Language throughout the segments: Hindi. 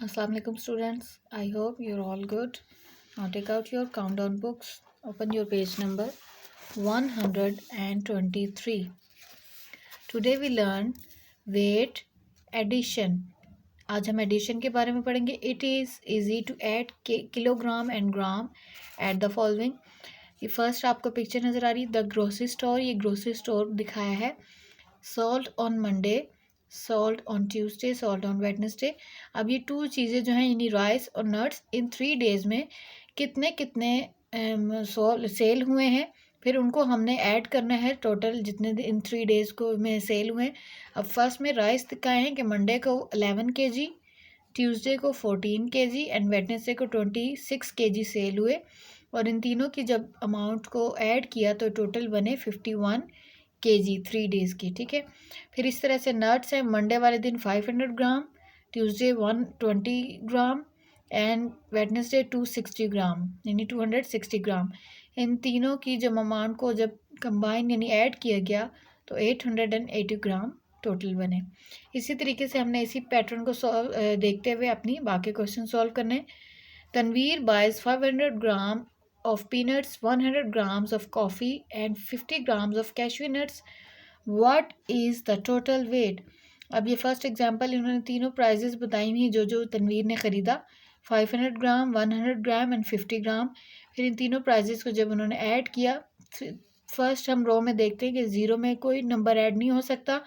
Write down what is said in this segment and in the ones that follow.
Assalamu alaikum students. I hope you're all good. Now take out your countdown books. Open your page number 123. Today we learn weight addition. आज हम एडिशन के बारे में पढ़ेंगे. It is easy to add kilogram and gram at the following. ये फर्स्ट आपको पिक्चर नज़र आ रही है द ग्रोसरी स्टोर. ये ग्रोसरी स्टोर दिखाया है. Salt on Monday, salt on Tuesday, salt on Wednesday. अब ये टू चीज़ें जो हैं यानी राइस और नट्स इन 3 डेज़ में कितने कितने सेल हुए हैं, फिर उनको हमने ऐड करना है टोटल जितने इन 3 डेज़ को में सेल हुए हैं. अब फर्स्ट में राइस दिखाए हैं कि मंडे को 11 kg, ट्यूसडे को 14 kg एंड वेडनेसडे को 26 kg सेल हुए. और इन तीनों की जब अमाउंट को ऐड किया तो टोटल बने 51 kg 3 डेज़ की. ठीक है. फिर इस तरह से नट्स हैं. मंडे वाले दिन 500 ग्राम, ट्यूसडे 120 ग्राम एंड वेडनेसडे 260 ग्राम यानी 260 ग्राम. इन तीनों की जब अमाउंट को जब कंबाइन यानी ऐड किया गया तो 880 ग्राम टोटल बने. इसी तरीके से हमने इसी पैटर्न को देखते हुए अपनी बाकी क्वेश्चन सॉल्व करने. Tanveer buys 500 gram of peanuts, 100 grams of coffee and 50 grams of cashew nuts. What is the total weight? अब ये फर्स्ट एग्जांपल इन्होंने तीनों प्राइजेस बताई हुई जो तनवीर ने ख़रीदा. 500 ग्राम, 100 ग्राम एंड 50 ग्राम. फिर इन तीनों प्राइजेस को जब उन्होंने ऐड किया, फर्स्ट हम रो में देखते हैं कि ज़ीरो में कोई नंबर ऐड नहीं हो सकता,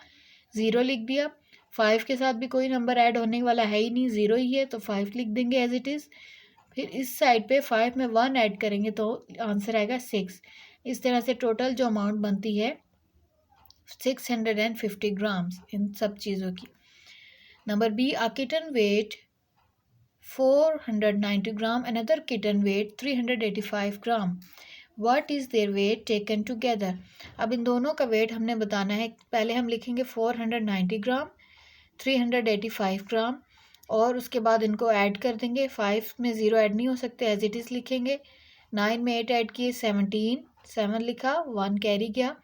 ज़ीरो लिख दिया. 5 के साथ भी कोई नंबर ऐड होने वाला है ही नहीं, ज़ीरो ही है तो 5 लिख देंगे एज इट इज़. फिर इस साइड पे 5 में 1 ऐड करेंगे तो आंसर आएगा 6. इस तरह से टोटल जो अमाउंट बनती है 650 ग्राम्स इन सब चीज़ों की. Number B, a kitten weight 490 gram, another kitten weight 385 gram. What is their weight taken together? अब इन दोनों का वेट हमने बताना है. पहले हम लिखेंगे 490 ग्राम, 385 ग्राम और उसके बाद इनको ऐड कर देंगे. 5 में 0 ऐड नहीं हो सकते, एज इट इज़ लिखेंगे. 9 में 8 ऐड किए 17, 7 लिखा, 1 कैरी गया.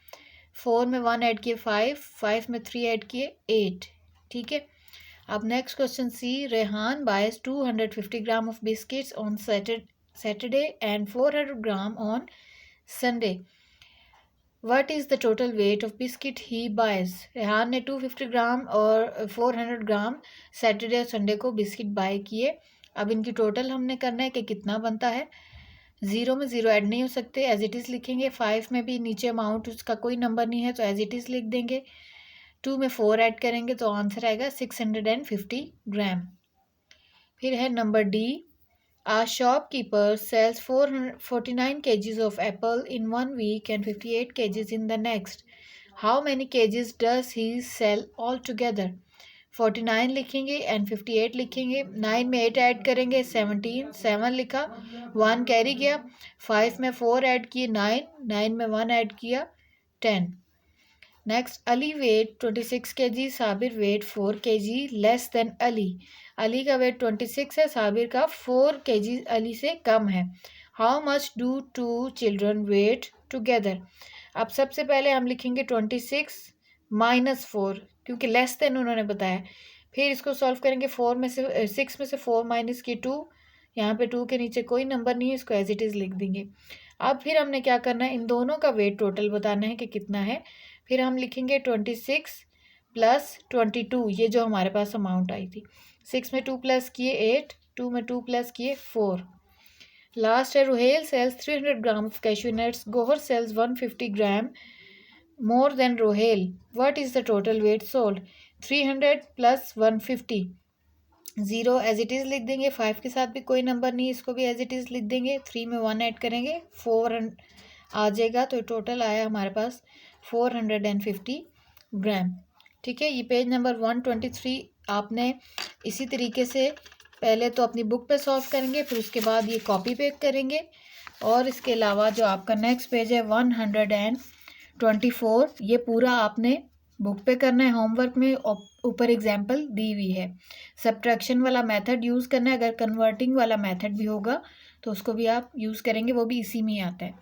4 में 1 ऐड किए 5 में 3 ऐड किए 8. ठीक है. अब next question C, Rehan buys 250 gram of biscuits on Saturday and 400 gram on Sunday. What is the total weight of biscuit he buys? Rehan ने 250 ग्राम और 400 ग्राम सैटरडे और संडे को बिस्किट बाय किए. अब इनकी टोटल हमने करना है कि कितना बनता है. 0 में 0 ऐड नहीं हो सकते, एज इट इज़ लिखेंगे. 5 में भी नीचे अमाउंट उसका कोई नंबर नहीं है तो एज इट इज़ लिख देंगे. 2 में 4 ऐड करेंगे तो आंसर आएगा 650 ग्राम. फिर है number D, a shopkeeper sells 449 kgs of apple in 1 week and 58 kgs in the next. How many kgs does he sell altogether? 49 लिखेंगे एंड 58 लिखेंगे. 9 में 8 ऐड करेंगे 17, 7 लिखा, 1 कैरी गया. 5 में 4 ऐड किए 9, 9 में 1 ऐड किया 10. Next, Ali weight 26 kg, Sabir weight 4 kg less than Ali. Ali का वेट 26 है, साबिर का 4 kg अली से कम है. How much do two children weight together? अब सबसे पहले हम लिखेंगे 26 माइनस 4 क्योंकि लेस देन उन्होंने बताया. फिर इसको सॉल्व करेंगे 4 में से 6 में से 4 माइनस की 2. यहाँ पे 2 के नीचे कोई नंबर नहीं है, इसको एज इट इज़ लिख देंगे. अब फिर हमने क्या करना है, इन दोनों का वेट टोटल बताना है कि कितना है. फिर हम लिखेंगे 26 प्लस 22, ये जो हमारे पास अमाउंट आई थी. 6 में 2 प्लस किए 8, 2 में 2 प्लस किए 4. लास्ट है, Ruhel sells 300 gram of cashew nuts, Gohar sells 150 gram more than Rohel. What is the total weight sold? 300 plus 150, 0 as it is लिख देंगे. 5 के साथ भी कोई नंबर नहीं, इसको भी एज इट इज़ लिख देंगे. 3 में 1 ऐड करेंगे 4 आ जाएगा तो टोटल आया हमारे पास 450 ग्राम. ठीक है. ये पेज नंबर 123 आपने इसी तरीके से पहले तो अपनी बुक पे सॉल्व करेंगे, फिर उसके बाद ये कॉपी पे करेंगे. और इसके अलावा जो आपका नेक्स्ट पेज है 124, ये पूरा आपने बुक पे करना है. होमवर्क में ऊपर एग्जाम्पल दी हुई है. सब्ट्रैक्शन वाला मेथड यूज़ करना है. अगर कन्वर्टिंग वाला मेथड भी होगा तो उसको भी आप यूज़ करेंगे, वो भी इसी में आता है.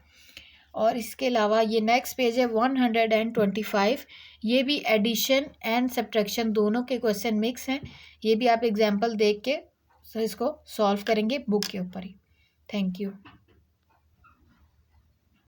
और इसके अलावा ये नेक्स्ट पेज है 125, ये भी एडिशन एंड सब्ट्रैक्शन दोनों के क्वेश्चन मिक्स हैं. ये भी आप एग्जाम्पल देख के इसको सॉल्व करेंगे बुक के ऊपर ही। Thank you.